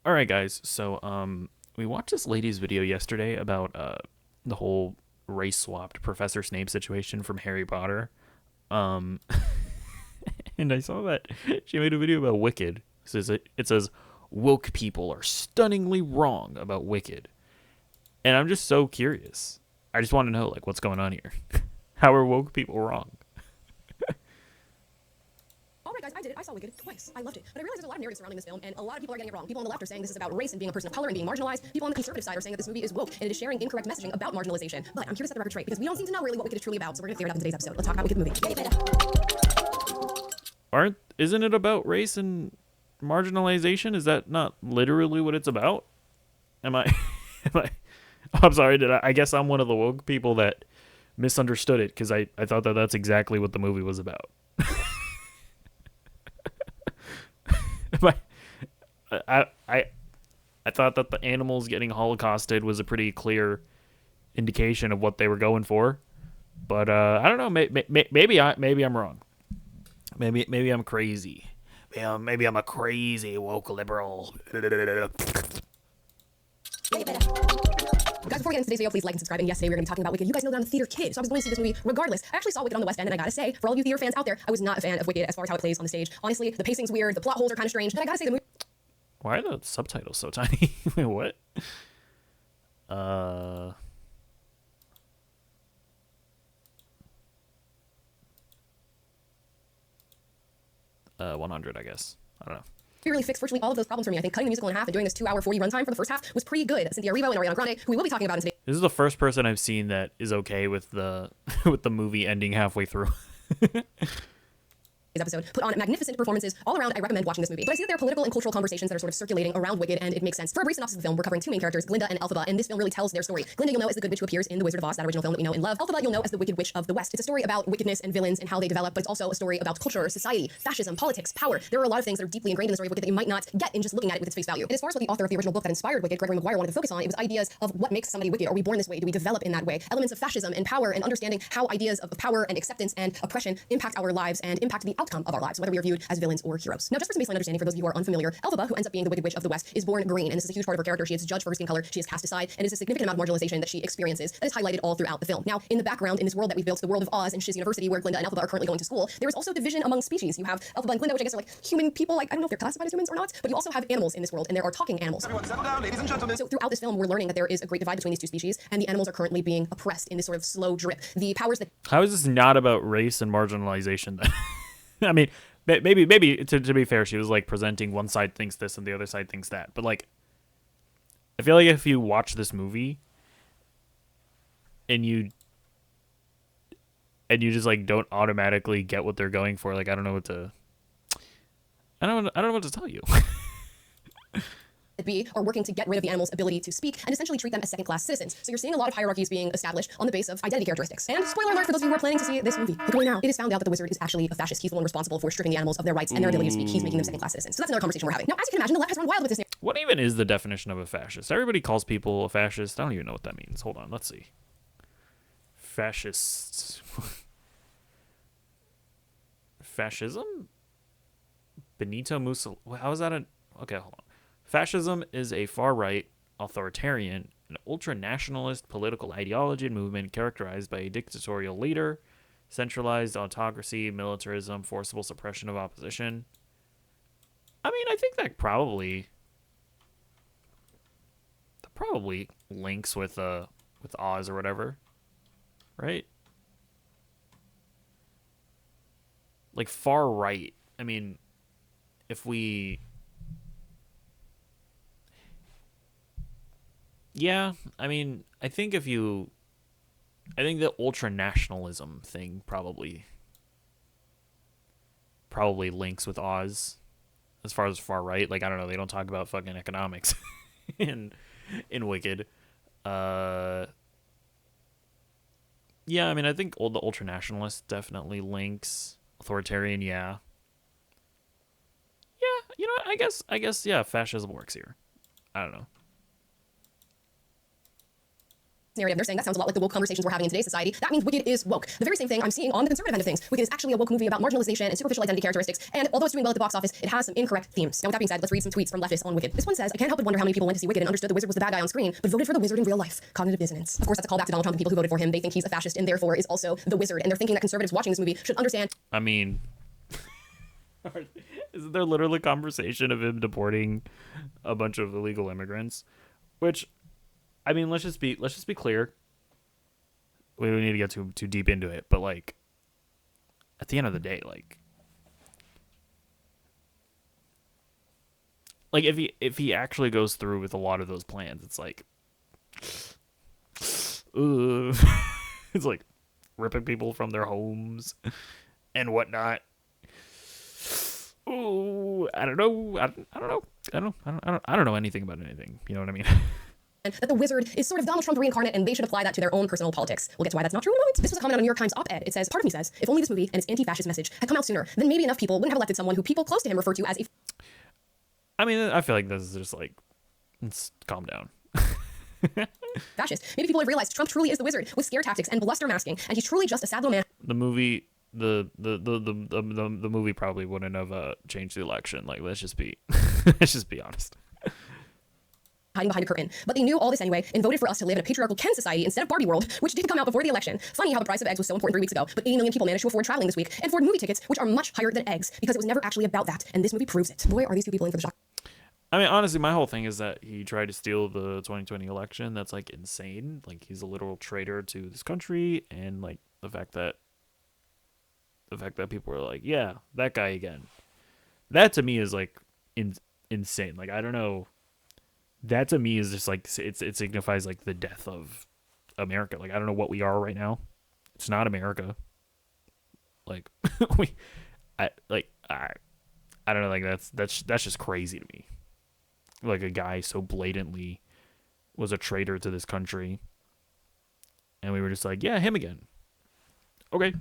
All right, guys. So, we watched this lady's video yesterday about the whole race swapped Professor Snape situation from Harry Potter. Um, and I saw that she made a video about Wicked. It says woke people are stunningly wrong about Wicked, and I'm just so curious. I just want to know like what's going on here. How are woke people wrong? All right, guys, I did it. I saw Wicked twice. I loved it. But I realized there's a lot of narrative surrounding this film, and a lot of people are getting it wrong. People on the left are saying this is about race and being a person of color and being marginalized. People on the conservative side are saying that this movie is woke and it is sharing incorrect messaging about marginalization. But I'm here to set the record straight because we don't seem to know really what Wicked is truly about, so we're going to clear it up in today's episode. Let's talk about Wicked the movie. Isn't it about race and marginalization? Is that not literally what it's about? Am I? Am I? Oh, I'm sorry. I guess I'm one of the woke people that misunderstood it because I thought that that's exactly what the movie was about. Am I thought that the animals getting holocausted was a pretty clear indication of what they were going for, but I don't know. Maybe I'm wrong. Maybe I'm crazy. Maybe I'm a crazy woke liberal. Guys, before we get into today's video, please like and subscribe. And yes, today we're going to be talking about Wicked. You guys know that I'm a theater kid, so I was going to see this movie regardless. I actually saw Wicked on the West End, and I gotta say, for all of you theater fans out there, I was not a fan of Wicked as far as how it plays on the stage. Honestly, the pacing's weird, the plot holes are kind of strange, but I gotta say the movie... Why are the subtitles so tiny? Wait, what? 100, I guess. I don't know. We really fixed virtually all of those problems for me. I think cutting the musical in half and doing this 2-hour 40 runtime for the first half was pretty good. Cynthia Erivo and Ariana Grande, who we will be talking about in today's This is the first person I've seen that is okay with the with the movie ending halfway through. episode, put on magnificent performances all around. I recommend watching this movie. But I see that there are political and cultural conversations that are sort of circulating around Wicked, and it makes sense. For a brief synopsis of the film, we're covering two main characters, Glinda and Elphaba, and this film really tells their story. Glinda you'll know as the good witch who appears in The Wizard of Oz, that original film that we know and love. Elphaba you'll know as the Wicked Witch of the West. It's a story about wickedness and villains and how they develop, but it's also a story about culture, society, fascism, politics, power. There are a lot of things that are deeply ingrained in the story of Wicked that you might not get in just looking at it with its face value. And as far as what the author of the original book that inspired Wicked, Gregory Maguire, wanted to focus on, it was ideas of what makes somebody wicked. Are we born this way? Do we develop in that way? Elements of fascism and power, and understanding how ideas of power and acceptance and oppression impact our lives and impact the outcome of our lives, whether we are viewed as villains or heroes. Now, just for some baseline understanding, for those of you who are unfamiliar, Elphaba, who ends up being the Wicked Witch of the West, is born green, and this is a huge part of her character. She is judged for her skin color, she is cast aside, and it is a significant amount of marginalization that she experiences that is highlighted all throughout the film. Now, in the background, in this world that we've built, the world of Oz and Shiz University, where Glinda and Elphaba are currently going to school, there is also division among species. You have Elphaba and Glinda, which I guess are like human people, like I don't know if they're classified as humans or not, but you also have animals in this world, and there are talking animals. Everyone settle down, ladies and gentlemen. So throughout this film, we're learning that there is a great divide between these two species, and the animals are currently being oppressed in this sort of slow drip. The powers that How is this not about race and marginalization then? I mean, maybe to be fair, she was like presenting one side thinks this and the other side thinks that. But like, I feel like if you watch this movie and you just like don't automatically get what they're going for, like I don't know what to tell you. be are working to get rid of the animals' ability to speak and essentially treat them as second-class citizens. So you're seeing a lot of hierarchies being established on the base of identity characteristics. And spoiler alert for those of you who are planning to see this movie. Look away now. It is found out that the wizard is actually a fascist. He's the one responsible for stripping the animals of their rights and their ability to speak. He's making them second-class citizens. So that's another conversation we're having. Now, as you can imagine, the left has run wild with this. What even is the definition of a fascist? Everybody calls people a fascist. I don't even know what that means. Hold on, let's see. Fascist. Fascism? Benito Mussolini. How is that okay, hold on. Fascism is a far-right, authoritarian, and ultra-nationalist political ideology and movement characterized by a dictatorial leader, centralized autocracy, militarism, forcible suppression of opposition. I mean, I think that probably links with Oz or whatever, right? Like far right. I mean, if we Yeah, I mean, I think the ultra nationalism thing probably links with Oz as far as far right. Like I don't know, they don't talk about fucking economics in Wicked. Yeah, I mean, I think the ultra nationalist definitely links authoritarian. Yeah, you know what? I guess yeah, fascism works here. I don't know. narrative. They're saying that sounds a lot like the woke conversations we're having in today's society. That means Wicked is woke. The very same thing I'm seeing on the conservative end of things. Wicked is actually a woke movie about marginalization and superficial identity characteristics, and although it's doing well at the box office, it has some incorrect themes. Now, with that being said, let's read some tweets from leftists on Wicked. This one says, I can't help but wonder how many people went to see Wicked and understood the wizard was the bad guy on screen, but voted for the wizard in real life. Cognitive dissonance. Of course, that's a callback to Donald Trump and people who voted for him. They think he's a fascist and therefore is also the wizard, and they're thinking that conservatives watching this movie should understand. I mean, isn't there literally a conversation of him deporting a bunch of illegal immigrants? Which, I mean, let's just be clear. We don't need to get too deep into it, but like, at the end of the day, like if he actually goes through with a lot of those plans, it's like, ooh, it's like ripping people from their homes and whatnot. Ooh, I don't know. I don't know anything about anything. You know what I mean? That the wizard is sort of Donald Trump reincarnate and they should apply that to their own personal politics. We'll get to why that's not true in a moment. This was a comment on a New York Times op-ed. It says, part of me says, if only this movie and its anti-fascist message had come out sooner, then maybe enough people wouldn't have elected someone who people close to him refer to as a... I mean, I feel like this is just like, let's calm down. fascist. Maybe people have realized Trump truly is the wizard with scare tactics and bluster masking, and he's truly just a sad little man. The movie, the movie probably wouldn't have changed the election. Like, let's just be honest. Hiding behind a curtain. But they knew all this anyway and voted for us to live in a patriarchal Ken society instead of Barbie world, which did come out before the election. Funny how the price of eggs was so important 3 weeks ago, but 80 million people managed to afford traveling this week and afford movie tickets, which are much higher than eggs, because it was never actually about that, and this movie proves it. Boy, are these two people in for the shock. I mean, honestly, my whole thing is that he tried to steal the 2020 election. That's like insane. Like, he's a literal traitor to this country, and like the fact that people are like, yeah, that guy again. That to me is like insane. Like, I don't know. That to me is just like, it signifies like the death of America. Like, I don't know what we are right now. It's not America. Like, I don't know. Like, that's just crazy to me. Like, a guy so blatantly was a traitor to this country, and we were just like, yeah, him again. Okay.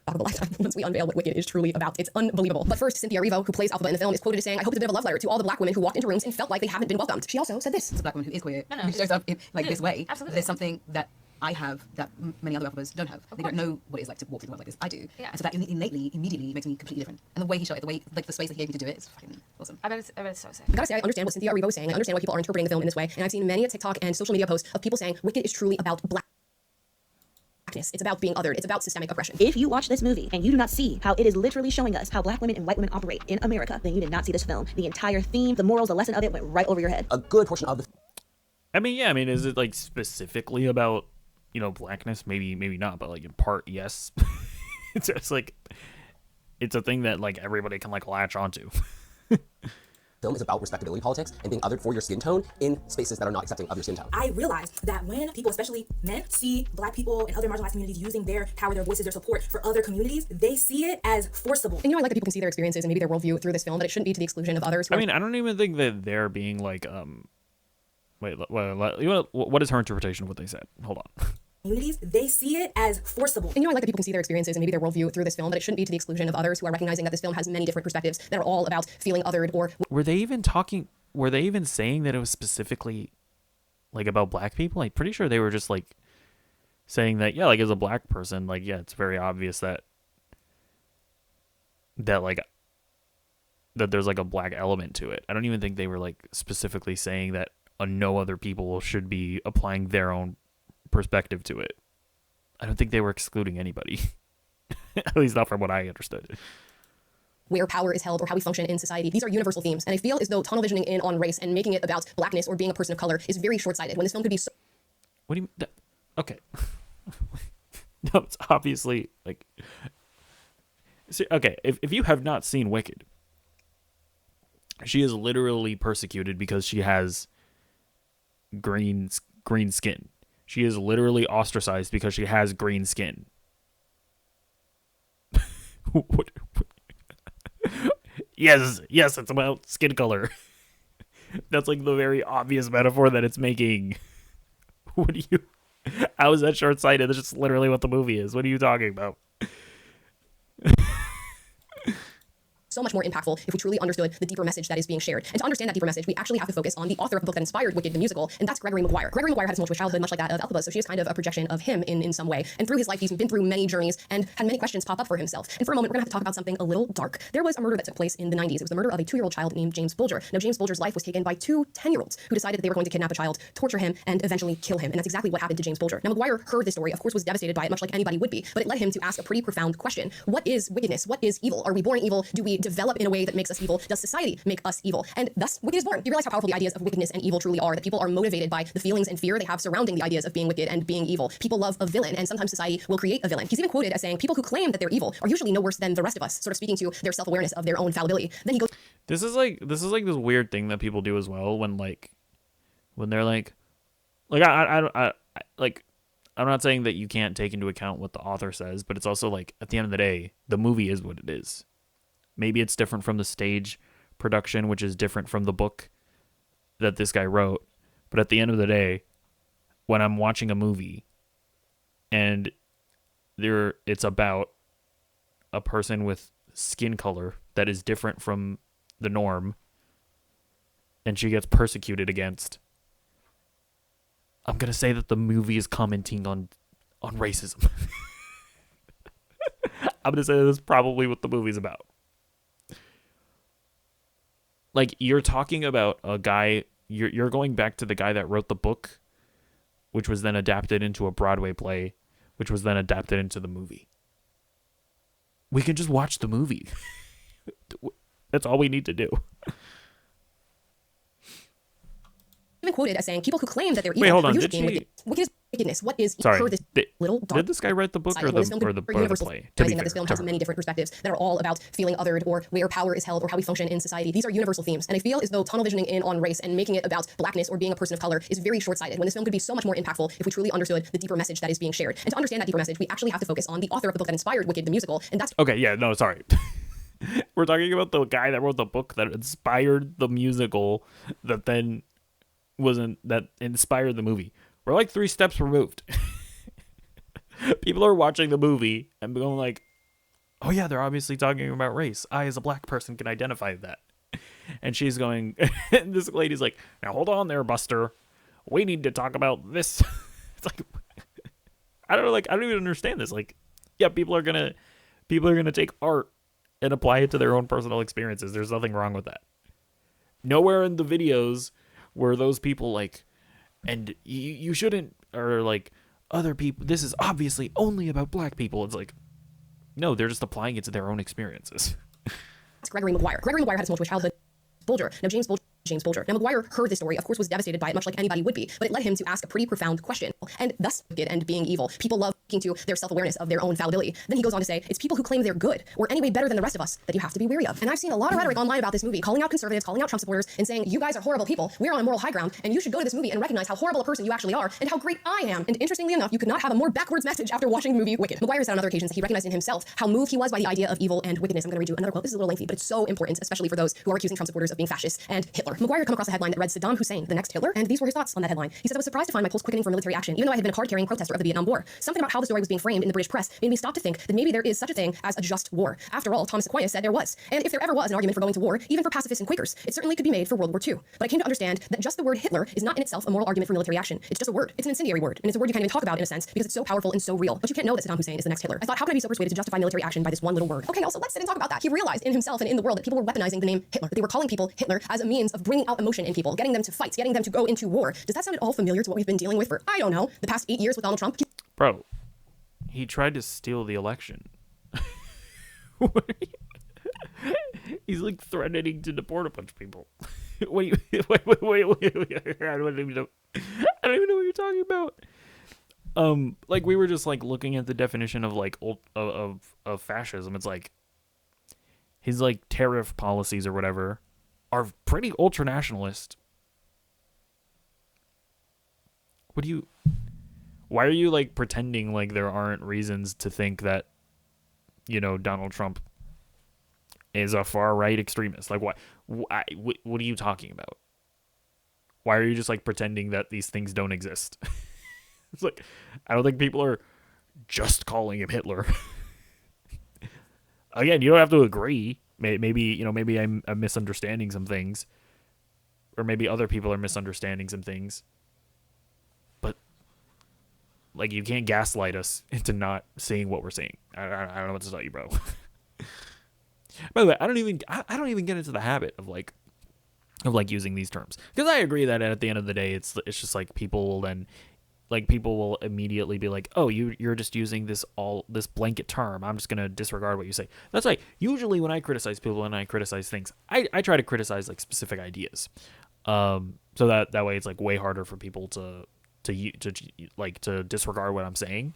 Of a lifetime once we unveil what Wicked is truly about. It's unbelievable. But first, Cynthia Erivo, who plays Alphaba in the film, is quoted as saying, I hope it's a bit of a love letter to all the black women who walked into rooms and felt like they haven't been welcomed. She also said this. As a black woman who is queer, No. who shows up in, like this way, Absolutely. there's something that I have that many other Alphabas don't have. They course. don't know what it's like to walk through the world like this. I do. Yeah. And so that immediately makes me completely different. And the way he shot it, the space that he gave me to do it is fucking awesome. I bet it's so sick. I gotta say, I understand what Cynthia Erivo is saying. I understand why people are interpreting the film in this way. And I've seen many a TikTok and social media posts of people saying Wicked is truly about blackness. It's about being othered. It's about systemic oppression. If you watch this movie and you do not see how it is literally showing us how black women and white women operate in America, then you did not see this film. The entire theme, the morals, the lesson of it went right over your head. A good portion of the I mean, yeah. I mean, is it like specifically about, you know, blackness? Maybe not. But like in part, yes. It's just like, it's a thing that like everybody can like latch onto. film is about respectability politics and being othered for your skin tone in spaces that are not accepting of your skin tone. I realized that when people, especially men, see black people and other marginalized communities using their power, their voices, their support for other communities, they see it as forcible. And you know, I like that people can see their experiences and maybe their worldview through this film, but it shouldn't be to the exclusion of others. I mean, I don't even think that they're being like, wait, what is her interpretation of what they said? Hold on. Communities, they see it as forcible. And you know, I like that people can see their experiences and maybe their worldview through this film, but it shouldn't be to the exclusion of others who are recognizing that this film has many different perspectives that are all about feeling othered or... Were they even saying that it was specifically like about black people? I'm pretty sure they were just like saying that, yeah, like as a black person, like, yeah, it's very obvious that like that there's like a black element to it. I don't even think they were like specifically saying that no other people should be applying their own perspective to it. I don't think they were excluding anybody. At least not from what I understood. Where power is held or how we function in society. These are universal themes. And I feel as though tunnel visioning in on race and making it about blackness or being a person of color is very short-sighted when this film could be so... What do you mean? Okay. No, it's obviously like... Okay, if you have not seen Wicked, she is literally persecuted because she has green skin. She is literally ostracized because she has green skin. What? Yes, it's about skin color. That's like the very obvious metaphor that it's making. What do you... How is that short-sighted? That's just literally what the movie is. What are you talking about? so much more impactful if we truly understood the deeper message that is being shared. And to understand that deeper message, we actually have to focus on the author of the book that inspired Wicked the musical, and that's Gregory Maguire. Gregory Maguire had a tumultuous childhood, much like that of Elphaba, so she is kind of a projection of him in some way. And through his life, he's been through many journeys and had many questions pop up for himself. And for a moment, we're gonna have to talk about something a little dark. There was a murder that took place in the 90s. It was the murder of a 2-year-old child named James Bulger. Now, James Bulger's life was taken by 2 10-year-olds who decided that they were going to kidnap a child, torture him, and eventually kill him. And that's exactly what happened to James Bulger. Now, Maguire heard this story, of course, was devastated by it, much like anybody would be, but it led him to ask a pretty profound question. What is wickedness? What is evil? Are we born evil? Do we develop in a way that makes us evil? Does society make us evil? And thus, Wicked is born. You realize how powerful the ideas of wickedness and evil truly are, that people are motivated by the feelings and fear they have surrounding the ideas of being wicked and being evil. People love a villain, and sometimes society will create a villain. He's even quoted as saying, people who claim that they're evil are usually no worse than the rest of us, sort of speaking to their self-awareness of their own fallibility. Then he goes, This is like this weird thing that people do as well when they're like I'm not saying that you can't take into account what the author says, but it's also like at the end of the day, the movie is what it is. Maybe it's different from the stage production, which is different from the book that this guy wrote, but at the end of the day, when I'm watching a movie and it's about a person with skin color that is different from the norm and she gets persecuted against, I'm going to say that the movie is commenting on racism. I'm going to say that's probably what the movie's about. Like, you're talking about a guy, you're going back to the guy that wrote the book, which was then adapted into a Broadway play, which was then adapted into the movie. We can just watch the movie. That's all we need to do. even quoted as saying, people who claim that they're evil Wait, hold are on. usually Did being she... wicked. Wickedness. What is Sorry. this little dark? Did this guy write the book or This film the play? To be that fair, this film has many different perspectives that are all about feeling othered or where power is held or how we function in society. These are universal themes, and I feel as though tunnel visioning in on race and making it about blackness or being a person of color is very short-sighted, when this film could be so much more impactful if we truly understood the deeper message that is being shared. And to understand that deeper message, we actually have to focus on the author of the book that inspired Wicked the musical, and that's... Okay, yeah, no, sorry. We're talking about the guy that wrote the book that inspired the musical that then that inspired the movie. We're like 3 steps removed. People are watching the movie and going like, oh yeah, they're obviously talking about race. I, as a black person, can identify that. And she's going, and this lady's like, now hold on there, Buster. We need to talk about this. It's like, I don't even understand this. Like, yeah, people are gonna take art and apply it to their own personal experiences. There's nothing wrong with that. Nowhere in the videos were those people like, and you shouldn't, or like, other people, this is obviously only about black people. It's like, no, they're just applying it to their own experiences. That's Gregory Maguire. Gregory Maguire had a tumultuous childhood. Bulger. Now, James Bulger. Now, Maguire heard this story, of course, was devastated by it, much like anybody would be, but it led him to ask a pretty profound question. And thus, wicked and being evil. People love speaking to their self-awareness of their own fallibility. Then he goes on to say, it's people who claim they're good, or anyway better than the rest of us, that you have to be wary of. And I've seen a lot of rhetoric online about this movie, calling out conservatives, calling out Trump supporters, and saying, you guys are horrible people, we're on a moral high ground, and you should go to this movie and recognize how horrible a person you actually are, and how great I am. And interestingly enough, you could not have a more backwards message after watching the movie Wicked. Maguire said on other occasions that he recognized in himself how moved he was by the idea of evil and wickedness. I'm going to read you another quote. This is a little lengthy, but it's so important, especially for those who are accusing Trump supporters of being fascist and Hitler. Maguire had come across a headline that read Saddam Hussein, the next Hitler, and these were his thoughts on that headline. He said, I was surprised to find my pulse quickening for military action, even though I had been a card-carrying protester of the Vietnam War. Something about how the story was being framed in the British press made me stop to think that maybe there is such a thing as a just war. After all, Thomas Aquinas said there was. And if there ever was an argument for going to war, even for pacifists and Quakers, it certainly could be made for World War II. But I came to understand that just the word Hitler is not in itself a moral argument for military action. It's just a word. It's an incendiary word. And it's a word you can't even talk about in a sense because it's so powerful and so real. But you can't know that Saddam Hussein is the next Hitler. I thought, how can I be so persuaded to justify military action by this one little word? Okay, also let's sit and talk about that. He realized in himself and in the world that people were weaponizing the name Hitler. That they were calling people Hitler as a means of bringing out emotion in people, getting them to fight, getting them to go into war. Does that sound at all familiar to what we've been dealing with for, I don't know, the past 8 years with Donald Trump? Bro, he tried to steal the election. He's like threatening to deport a bunch of people. Wait, I don't even know what you're talking about. Like we were just like looking at the definition of like of fascism. It's like his like tariff policies or whatever are pretty ultranationalist. Why are you like pretending like there aren't reasons to think that, you know, Donald Trump is a far-right extremist? Like, what are you talking about? Why are you just like pretending that these things don't exist? It's like, I don't think people are just calling him Hitler. Again, you don't have to agree. Maybe maybe I'm misunderstanding some things, or maybe other people are misunderstanding some things. But like, you can't gaslight us into not seeing what we're seeing. I don't know what to tell you, bro. By the way, I don't even get into the habit of like using these terms, because I agree that at the end of the day, it's just like people will then people will immediately be like, oh, you're just using this blanket term. I'm just gonna disregard what you say. That's right. Usually when I criticize people and I criticize things, I try to criticize like specific ideas, so that way it's like way harder for people to disregard what I'm saying.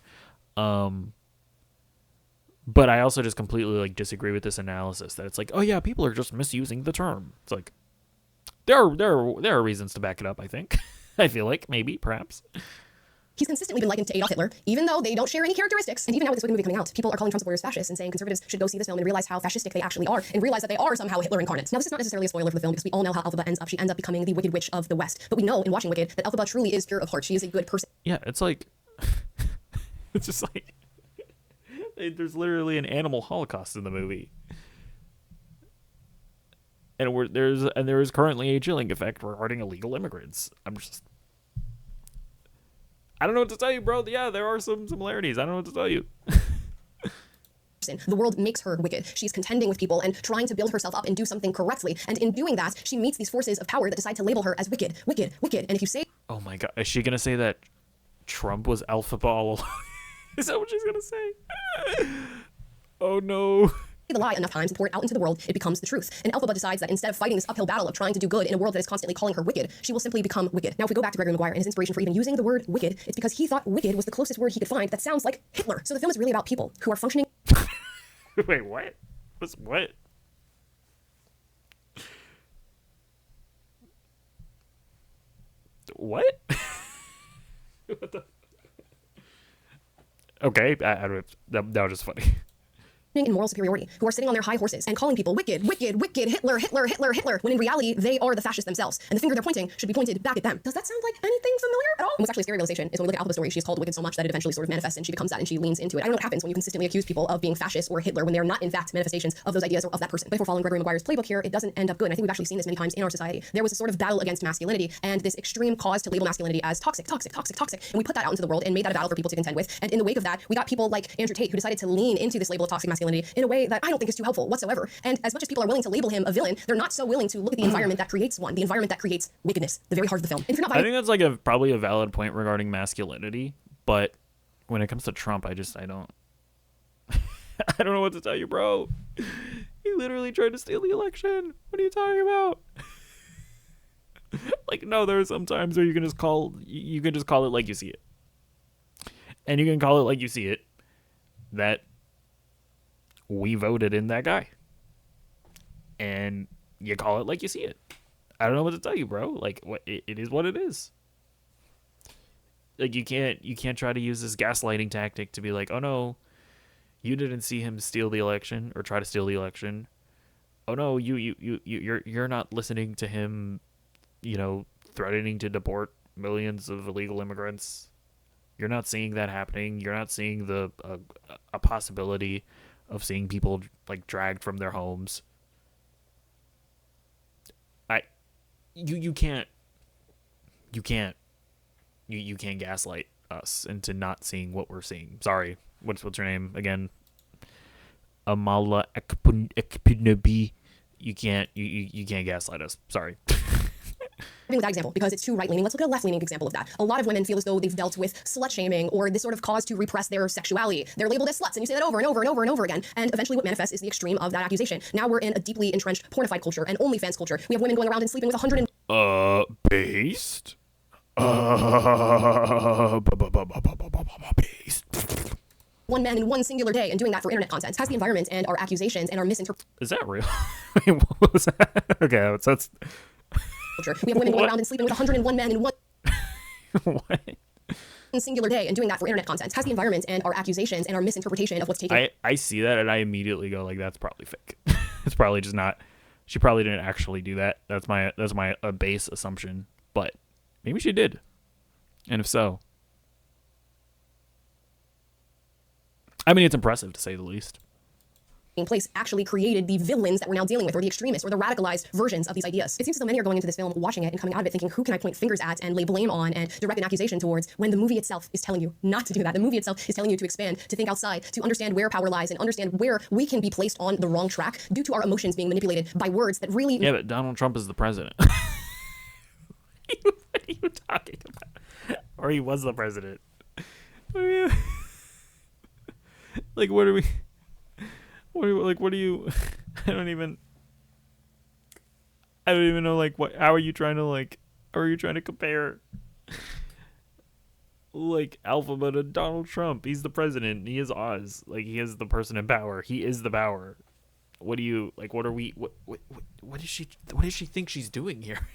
But I also just completely like disagree with this analysis that it's like, oh yeah, people are just misusing the term. It's like there are reasons to back it up, I think. I feel like maybe, perhaps. He's consistently been likened to Adolf Hitler, even though they don't share any characteristics. And even now with this Wicked movie coming out, people are calling Trump supporters fascists and saying conservatives should go see this film and realize how fascistic they actually are, and realize that they are somehow Hitler incarnate. Now, this is not necessarily a spoiler for the film, because we all know how Elphaba ends up. She ends up becoming the Wicked Witch of the West. But we know in watching Wicked that Elphaba truly is pure of heart. She is a good person. Yeah, it's like it's just like there's literally an animal holocaust in the movie. And there is currently a chilling effect regarding illegal immigrants. I don't know what to tell you, bro. Yeah, there are some similarities. I don't know what to tell you. The world makes her wicked. She's contending with people and trying to build herself up and do something correctly. And in doing that, she meets these forces of power that decide to label her as wicked, wicked, wicked. And if you say, oh my god, is she gonna say that Trump was Elphaba all along? Is that what she's gonna say? Oh no. The lie enough times and pour it out into the world, it becomes the truth. And Elphaba decides that instead of fighting this uphill battle of trying to do good in a world that is constantly calling her wicked, she will simply become wicked. Now, if we go back to Gregory Maguire and his inspiration for even using the word wicked, it's because he thought wicked was the closest word he could find that sounds like Hitler. So the film is really about people who are functioning. Wait, what? What? What? What the? Okay, that was just funny. In moral superiority, who are sitting on their high horses and calling people wicked, wicked, wicked, Hitler, Hitler, Hitler, Hitler, when in reality, they are the fascists themselves, and the finger they're pointing should be pointed back at them. Does that sound like anything familiar at all? And what's actually a scary realization is when we look at Alphaba's story, she's called wicked so much that it eventually sort of manifests and she becomes that and she leans into it. I don't know what happens when you consistently accuse people of being fascist or Hitler when they are not in fact manifestations of those ideas or of that person. But if we're following Gregory Maguire's playbook here, it doesn't end up good. And I think we've actually seen this many times in our society. There was a sort of battle against masculinity and this extreme cause to label masculinity as toxic, toxic, toxic, toxic. And we put that out into the world and made that a battle for people to contend with. And in the wake of that, we got people like Andrew Tate who decided to lean into this label of toxic masculinity in a way that I don't think is too helpful whatsoever. And as much as people are willing to label him a villain, they're not so willing to look at the environment that creates one, the environment that cretes wickedness, the very heart of the film. And if you're not I think that's like probably a valid point regarding masculinity, but when it comes to Trump, I don't I don't know what to tell you, bro. He literally tried to steal the election. What are you talking about? Like, no, there are some times where you can just call it like you see it. And you can call it like you see it that we voted in that guy. And you call it like you see it. I don't know what to tell you, bro. Like, what it is what it is. Like, you can't try to use this gaslighting tactic to be like, oh no, you didn't see him steal the election or try to steal the election. Oh no, you're not listening to him, threatening to deport millions of illegal immigrants. You're not seeing that happening. You're not seeing the a possibility of seeing people like dragged from their homes. You can't gaslight us into not seeing what we're seeing. Sorry, what's your name again? Amala Ekpunabi. You can't gaslight us. Sorry. With that example, because it's too right-leaning, let's look at a left-leaning example of that. A lot of women feel as though they've dealt with slut-shaming or this sort of cause to repress their sexuality. They're labeled as sluts, and you say that over and over and over and over again. And eventually what manifests is the extreme of that accusation. Now we're in a deeply entrenched pornified culture and OnlyFans culture. We have women going around and sleeping with 100 based? Based. one man in one singular day, and doing that for internet content has the environment and our accusations and our misinterpretation. Is that real? What was that? Okay, that's... We have women going around and sleeping with 101 men in one what? singular day, and doing that for internet content has the environment and our accusations and our misinterpretation of what's taking. I see that and I immediately go like, that's probably fake. It's probably just not. She probably didn't actually do that. That's my base assumption, but maybe she did. And if so, I mean, it's impressive to say the least. place actually created the villains that we're now dealing with, or the extremists, or the radicalized versions of these ideas. It seems as though many are going into this film, watching it, and coming out of it thinking, who can I point fingers at and lay blame on and direct an accusation towards, when the movie itself is telling you not to do that. The movie itself is telling you to expand, to think outside, to understand where power lies, and understand where we can be placed on the wrong track due to our emotions being manipulated by words that really... Yeah, but Donald Trump is the president. What are you talking about? Or he was the president. What are you... Like, what are we... What are you... I don't even know, like, what... How are you trying to compare, like, Alphabet to Donald Trump? He's the president. He is Oz. Like, he is the person in power. He is the power. What do you... Like, what are we... What does she think she's doing here?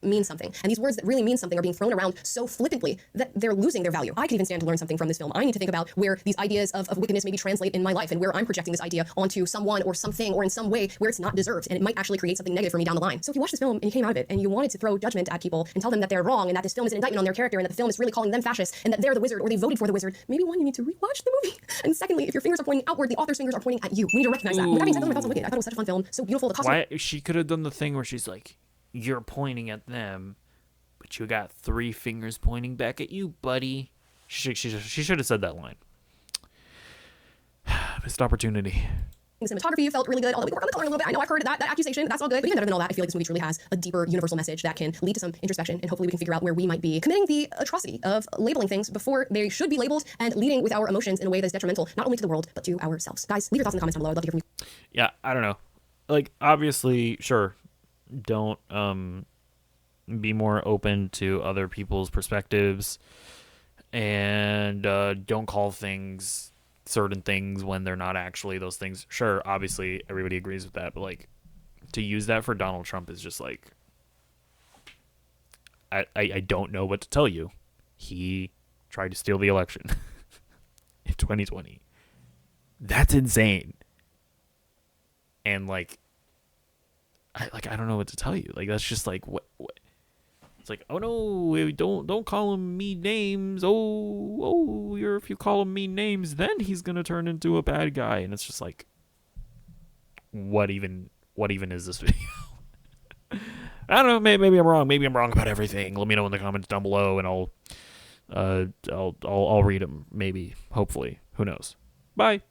mean something. And these words that really mean something are being thrown around so flippantly that they're losing their value. I can even stand to learn something from this film. I need to think about where these ideas of wickedness maybe translate in my life, and where I'm projecting this idea onto someone or something or in some way where it's not deserved, and it might actually create something negative for me down the line. So if you watch this film and you came out of it and you wanted to throw judgment at people and tell them that they're wrong and that this film is an indictment on their character and that the film is really calling them fascists and that they're the wizard or they voted for the wizard, maybe one, you need to rewatch the movie. And secondly, if your fingers are pointing outward, the author's fingers are pointing at you. We need to recognize that. With that being said, those are my thoughts on Wicked. I thought it was such a fun film, so beautiful. The costume. Why she could have done the thing where she's like, you're pointing at them, but you got 3 fingers pointing back at you, buddy. She should have said that line. Missed opportunity. The cinematography felt really good, although we work on the coloring a little bit. I know I've heard that accusation, but that's all good. But even better than all that, I feel like this movie truly has a deeper universal message that can lead to some introspection, and hopefully we can figure out where we might be committing the atrocity of labeling things before they should be labeled and leading with our emotions in a way that's detrimental not only to the world, but to ourselves. Guys, leave your thoughts in the comments down below. I'd love to hear from you. Yeah, I don't know. Like, obviously, sure, don't be more open to other people's perspectives, and don't call things certain things when they're not actually those things. Sure, obviously everybody agrees with that, but like, to use that for Donald Trump is just like, I don't know what to tell you. He tried to steal the election in 2020. That's insane. And like I don't know what to tell you. Like, that's just like, what it's like, oh no, don't call him mean names. If you call him mean names, then he's gonna turn into a bad guy. And it's just like, what even is this video? I don't know, maybe I'm wrong. Maybe I'm wrong about everything. Let me know in the comments down below, and I'll read them, maybe, hopefully. Who knows? Bye.